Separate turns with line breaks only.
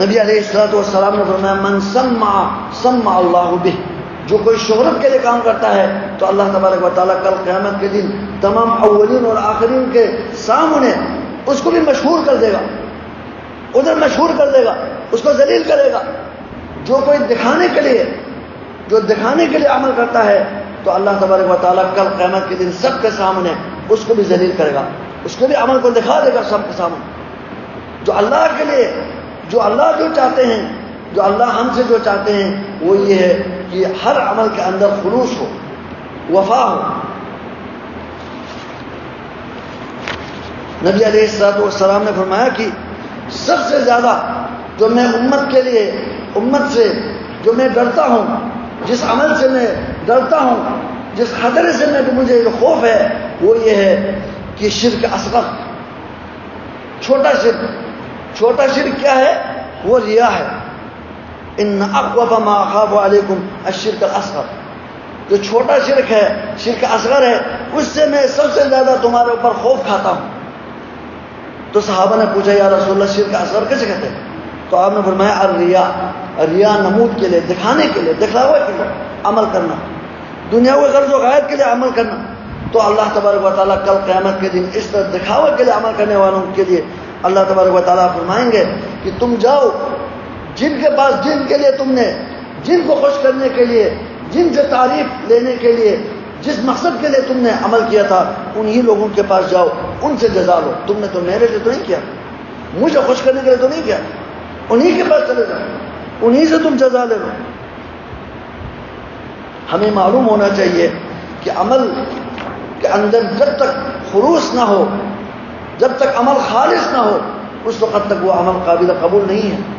نبی علیہ الصلوۃ والسلام نے فرمایا من سمع سمع اللہ بہ، جو کوئی شہرت کے لیے کام کرتا ہے تو اللہ تبارک و تعالیٰ کل قیامت کے دن تمام اولین اور آخرین کے سامنے اس کو بھی مشہور کر دے گا، ادھر مشہور کر دے گا، اس کو ذلیل کرے گا۔ جو کوئی دکھانے کے لیے عمل کرتا ہے تو اللہ تبارک و تعالیٰ کل قیامت کے دن سب کے سامنے اس کو بھی ذلیل کرے گا، اس کو بھی عمل کو دکھا دے گا سب کے سامنے۔ جو اللہ کے لیے، جو اللہ جو چاہتے ہیں، جو اللہ ہم سے جو چاہتے ہیں وہ یہ ہے کہ ہر عمل کے اندر خلوص ہو، وفا ہو۔ نبی علیہ الصلوۃ والسلام نے فرمایا کہ سب سے زیادہ جو میں امت کے لیے، امت سے جو میں ڈرتا ہوں، جس عمل سے میں ڈرتا ہوں، جس خطرے سے مجھے خوف ہے، وہ یہ ہے کہ شرک اصغر، چھوٹا شرک۔ چھوٹا شرک کیا ہے؟ وہ ریا ہے۔ ان اخوف ما اخاف علیکم الشرک الاصغر، جو چھوٹا شرک ہے، شرک اصغر ہے، اس سے میں سب سے زیادہ تمہارے اوپر خوف کھاتا ہوں۔ تو صحابہ نے پوچھا یا رسول اللہ شرک اصغر کیسے کہتے ہیں؟ تو آپ نے فرمایا الریا، ریا نمود کے لیے، دکھانے کے لیے، دکھلاوے کے لیے عمل کرنا، دنیاوی غرض و غایت کے لیے عمل کرنا۔ تو اللہ تبارک و تعالیٰ کل قیامت کے دن اس طرح دکھاوے کے لیے عمل کرنے والوں کے لیے اللہ تبارک و تعالیٰ فرمائیں گے کہ تم جاؤ جن کے پاس، جن کے لیے تم نے، جن کو خوش کرنے کے لیے، جن سے تعریف لینے کے لیے، جس مقصد کے لیے تم نے عمل کیا تھا، انہی لوگوں کے پاس جاؤ، ان سے جزا لو۔ تم نے تو میرے لیے تو نہیں کیا، مجھے خوش کرنے کے لیے تو نہیں کیا، انہی کے پاس چلے جاؤ، انہی سے تم جزا لے لو۔ ہمیں معلوم ہونا چاہیے کہ عمل کے اندر جب تک خلوص نہ ہو، جب تک عمل خالص نہ ہو، اس وقت تک وہ عمل قابل قبول نہیں ہے۔